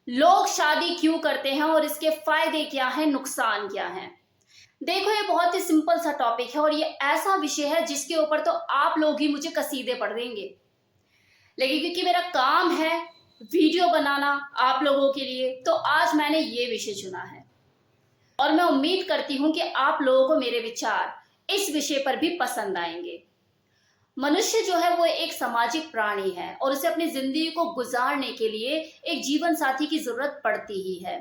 लोग शादी क्यों करते हैं और इसके फायदे क्या हैं, नुकसान क्या हैं? देखो, ये बहुत ही सिंपल सा टॉपिक है और ये ऐसा विषय है जिसके ऊपर तो आप लोग ही मुझे कसीदे पढ़ देंगे। लेकिन क्योंकि मेरा काम है वीडियो बनाना आप लोगों के लिए, तो आज मैंने ये विषय चुना है और मैं उम्मीद करती हूँ कि आप लोगों को मेरे विचार इस विषय पर भी पसंद आएंगे। मनुष्य जो है वो एक सामाजिक प्राणी है और उसे अपनी जिंदगी को गुजारने के लिए एक जीवन साथी की जरूरत पड़ती ही है।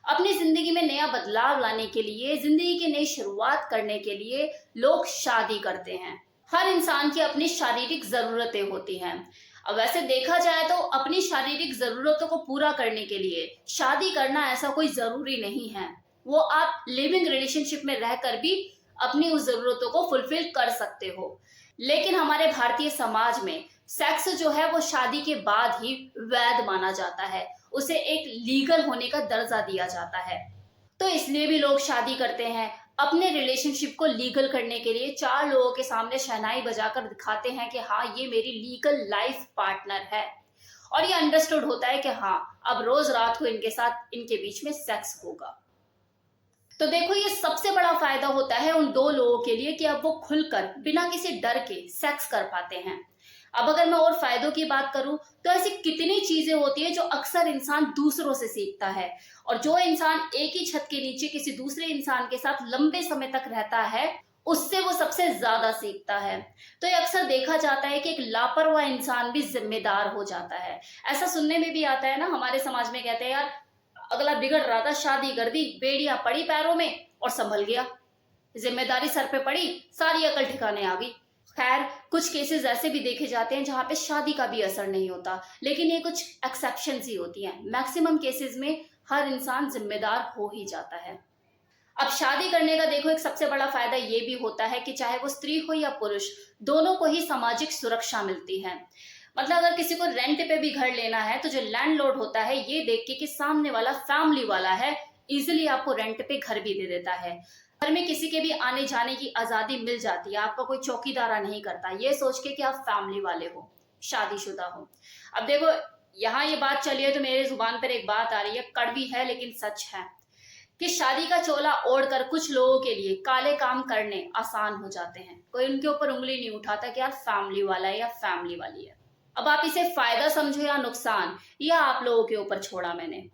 अपनी जिंदगी में नया बदलाव लाने के लिए, जिंदगी की नई शुरुआत करने के लिए लोग शादी करते हैं। हर इंसान की अपनी शारीरिक जरूरतें होती हैं। अब वैसे देखा जाए तो अपनी शारीरिक जरूरतों को पूरा करने के लिए शादी करना ऐसा कोई जरूरी नहीं है। वो आप लिविंग रिलेशनशिप में रहकर भी अपनी उस जरूरतों को फुलफिल कर सकते हो। लेकिन हमारे भारतीय समाज में सेक्स जो है वो शादी के बाद ही वैध माना जाता है, उसे एक लीगल होने का दर्जा दिया जाता है। तो इसलिए भी लोग शादी करते हैं। अपने रिलेशनशिप को लीगल करने के लिए चार लोगों के सामने शहनाई बजाकर दिखाते हैं कि हाँ, ये मेरी लीगल लाइफ पार्टनर है। और ये अंडरस्टूड होता है कि हाँ, अब रोज रात को इनके साथ इनके बीच में सेक्स होगा। तो देखो, ये सबसे बड़ा फायदा होता है उन दो लोगों के लिए कि अब वो खुलकर बिना किसी डर के सेक्स कर पाते हैं। अब अगर मैं और फायदों की बात करूं तो ऐसी कितनी चीजें होती है जो अक्सर इंसान दूसरों से सीखता है। और जो इंसान एक ही छत के नीचे किसी दूसरे इंसान के साथ लंबे समय तक रहता है, उससे वो सबसे ज्यादा सीखता है। तो ये अक्सर देखा जाता है कि एक लापरवाह इंसान भी जिम्मेदार हो जाता है। ऐसा सुनने में भी आता है ना, हमारे समाज में कहते हैं यार, अगला बिगड़ रहा था, शादी कर दी, बेड़ियां पड़ी पैरों में और संभल गया, जिम्मेदारी सर पे पड़ी, सारी अकल ठिकाने आ गई। खैर, कुछ केसेस ऐसे भी देखे जाते हैं जहां पे शादी का भी असर नहीं होता, लेकिन ये कुछ एक्सेप्शंस ही होती हैं। मैक्सिमम केसेस में हर इंसान जिम्मेदार हो ही जाता है। अब शादी करने का देखो, एक सबसे बड़ा फायदा ये भी होता है कि चाहे वो स्त्री हो या पुरुष, दोनों को ही सामाजिक सुरक्षा मिलती है। मतलब अगर किसी को रेंट पे भी घर लेना है तो जो लैंडलॉर्ड होता है, ये देख के कि सामने वाला फैमिली वाला है, इजिली आपको रेंट पे घर भी दे देता है। घर में किसी के भी आने जाने की आजादी मिल जाती है, आपका कोई चौकीदारा नहीं करता, ये सोच के कि आप फैमिली वाले हो, शादीशुदा हो। अब देखो, यहाँ ये बात चली है तो मेरे जुबान पर एक बात आ रही है, कड़वी है लेकिन सच है, कि शादी का चोला ओढ़कर कुछ लोगों के लिए काले काम करने आसान हो जाते हैं। कोई उनके ऊपर उंगली नहीं उठाता कि यार फैमिली वाला है या फैमिली वाली है। अब आप इसे फायदा समझो या नुकसान, यह आप लोगों के ऊपर छोड़ा मैंने।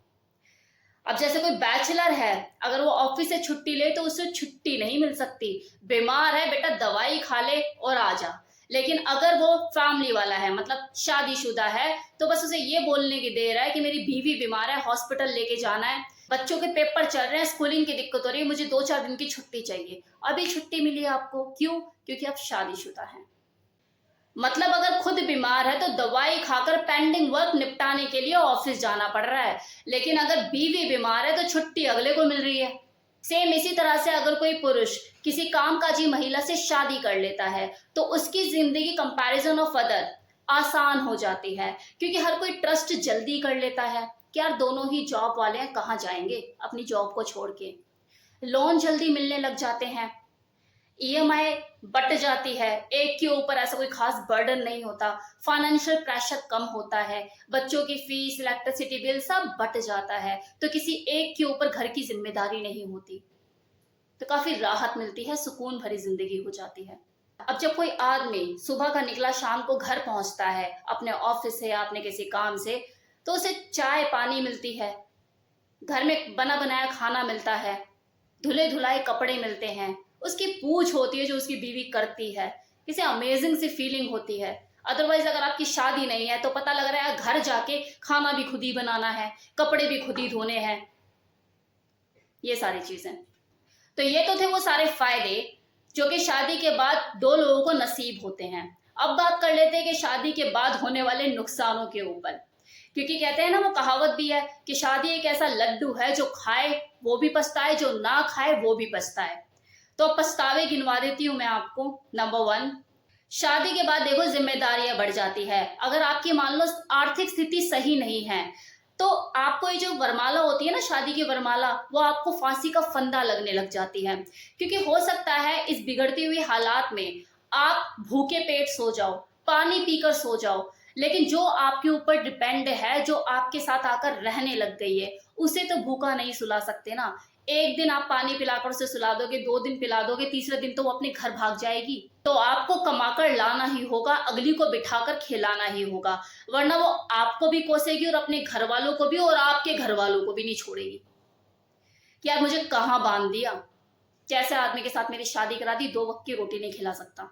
अब जैसे कोई बैचलर है, अगर वो ऑफिस से छुट्टी ले तो उसे छुट्टी नहीं मिल सकती। बीमार है बेटा, दवाई खा ले और आ जा। लेकिन अगर वो फैमिली वाला है, मतलब शादीशुदा है, तो बस उसे ये बोलने की देर है कि मेरी बीवी बीमार है, हॉस्पिटल लेके जाना है, बच्चों के पेपर चल रहे हैं, स्कूलिंग की दिक्कत हो रही है, मुझे 2-4 दिन की छुट्टी चाहिए। अभी छुट्टी मिली आपको, क्यों? क्योंकि आप शादीशुदा हैं। मतलब अगर खुद बीमार है तो दवाई खाकर पेंडिंग वर्क निपटाने के लिए ऑफिस जाना पड़ रहा है, लेकिन अगर बीवी बीमार है तो छुट्टी अगले को मिल रही है। सेम इसी तरह से अगर कोई पुरुष किसी कामकाजी महिला से शादी कर लेता है तो उसकी जिंदगी कंपैरिजन ऑफ अदर आसान हो जाती है, क्योंकि हर कोई ट्रस्ट जल्दी कर लेता है कि यार दोनों ही जॉब वाले हैं, कहाँ जाएंगे अपनी जॉब को छोड़ के। लोन जल्दी मिलने लग जाते हैं, ईएमआई बट जाती है, एक के ऊपर ऐसा कोई खास बर्डन नहीं होता, फाइनेंशियल प्रेशर कम होता है, बच्चों की फीस, इलेक्ट्रिसिटी बिल सब बट जाता है, तो किसी एक के ऊपर घर की जिम्मेदारी नहीं होती, तो काफी राहत मिलती है, सुकून भरी जिंदगी हो जाती है। अब जब कोई आदमी सुबह का निकला शाम को घर पहुंचता है अपने ऑफिस से या अपने किसी काम से, तो उसे चाय पानी मिलती है, घर में बना बनाया खाना मिलता है, धुले धुलाए कपड़े मिलते हैं, उसकी पूछ होती है जो उसकी बीवी करती है, किसी अमेजिंग सी फीलिंग होती है। अदरवाइज अगर आपकी शादी नहीं है तो पता लग रहा है घर जाके खाना भी खुद ही बनाना है, कपड़े भी खुद ही धोने हैं, ये सारी चीजें। तो ये तो थे वो सारे फायदे जो कि शादी के बाद दो लोगों को नसीब होते हैं। अब बात कर लेते हैं कि शादी के बाद होने वाले नुकसानों के ऊपर, क्योंकि कहते हैं ना, वो कहावत भी है कि शादी एक ऐसा लड्डू है जो खाए वो भी पछताए, जो ना खाए वो भी पछताए। तो पछतावे गिनवा देती हूं मैं आपको। नंबर 1, शादी के बाद देखो जिम्मेदारियां बढ़ जाती है। अगर आपकी मान लो आर्थिक स्थिति सही नहीं है तो आपको ये जो वरमाला होती है ना, शादी की वरमाला, वो आपको फांसी का फंदा लगने लग जाती है, क्योंकि हो सकता है इस बिगड़ती हुई हालात में आप भूखे पेट सो जाओ, पानी पीकर सो जाओ, लेकिन जो आपके ऊपर डिपेंड है, जो आपके साथ आकर रहने लग गई है, उसे तो भूखा नहीं सुला सकते ना। एक दिन आप पानी पिलाकर उसे सुला दोगे, 2 दिन पिला दोगे, तीसरे दिन तो वो अपने घर भाग जाएगी। तो आपको कमाकर लाना ही होगा, अगली को बिठाकर खिलाना ही होगा, वरना वो आपको भी कोसेगी और अपने घर वालों को भी, और आपके घर वालों को भी नहीं छोड़ेगी कि यार मुझे कहाँ बांध दिया, कैसे आदमी के साथ मेरी शादी करा दी, 2 वक्त की रोटी नहीं खिला सकता।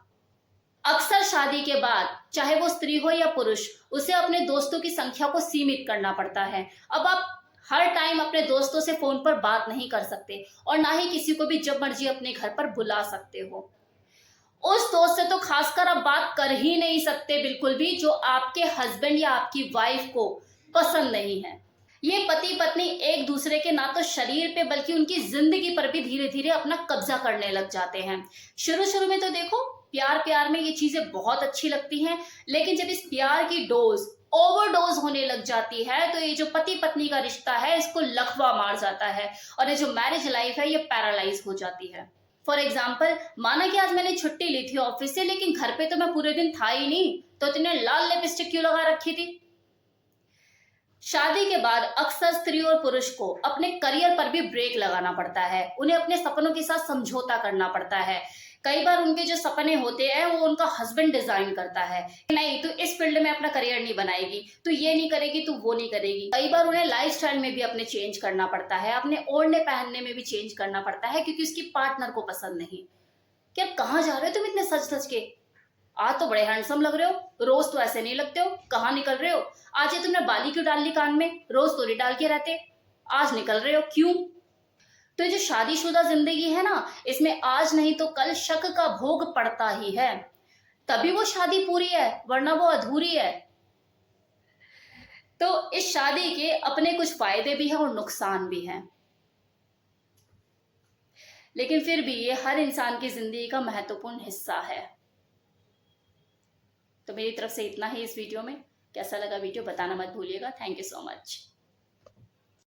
अक्सर शादी के बाद, चाहे वो स्त्री हो या पुरुष, उसे अपने दोस्तों की संख्या को सीमित करना पड़ता है। अब आप हर टाइम अपने दोस्तों से फोन पर बात नहीं कर सकते, और ना ही किसी को भी जब मर्जी अपने घर पर बुला सकते हो। उस दोस्त से तो खासकर आप बात कर ही नहीं सकते बिल्कुल भी, जो आपके हस्बैंड या आपकी वाइफ को पसंद नहीं है। ये पति पत्नी एक दूसरे के ना तो शरीर पे बल्कि उनकी जिंदगी पर भी धीरे धीरे अपना कब्जा करने लग जाते हैं। शुरू शुरू में तो देखो प्यार प्यार में ये चीजें बहुत अच्छी लगती हैं, लेकिन जब इस प्यार की डोज ओवरडोज होने लग जाती है, तो ये जो पति पत्नी का रिश्ता है इसको लकवा मार जाता है, और ये जो मैरिज लाइफ है ये पैरालाइज हो जाती है। फॉर एग्जाम्पल, माना कि आज मैंने छुट्टी ली थी ऑफिस से, लेकिन घर पे तो मैं पूरे दिन था ही नहीं, तो तुमने लाल लिपस्टिक क्यों लगा रखी थी? शादी के बाद अक्सर स्त्री और पुरुष को अपने करियर पर भी ब्रेक लगाना पड़ता है, उन्हें अपने सपनों के साथ समझौता करना पड़ता है। कई बार उनके जो सपने होते हैं वो उनका हस्बैंड डिजाइन करता है, नहीं तो इस फील्ड में अपना करियर नहीं बनाएगी, तो ये नहीं करेगी, तो वो नहीं करेगी। कई बार उन्हें लाइफस्टाइल में भी अपने चेंज करना पड़ता है, अपने ओढ़ने पहनने में भी चेंज करना पड़ता है, क्योंकि उसकी पार्टनर को पसंद नहीं। क्या कहाँ जा रहे हो तुम इतने सच सच के? आज तो बड़े हैंडसम लग रहे हो, रोज तो ऐसे नहीं लगते हो, कहाँ निकल रहे हो? आज ये तुमने बाली क्यों डाल ली कान में? रोज तो नहीं डाल के रहते, आज निकल रहे हो क्यों? तो ये जो शादीशुदा जिंदगी है ना, इसमें आज नहीं तो कल शक का भोग पड़ता ही है, तभी वो शादी पूरी है, वरना वो अधूरी है। तो इस शादी के अपने कुछ फायदे भी हैं और नुकसान भी हैं, लेकिन फिर भी ये हर इंसान की जिंदगी का महत्वपूर्ण हिस्सा है। तो मेरी तरफ से इतना ही इस वीडियो में। कैसा लगा वीडियो बताना मत भूलिएगा। Thank you so much.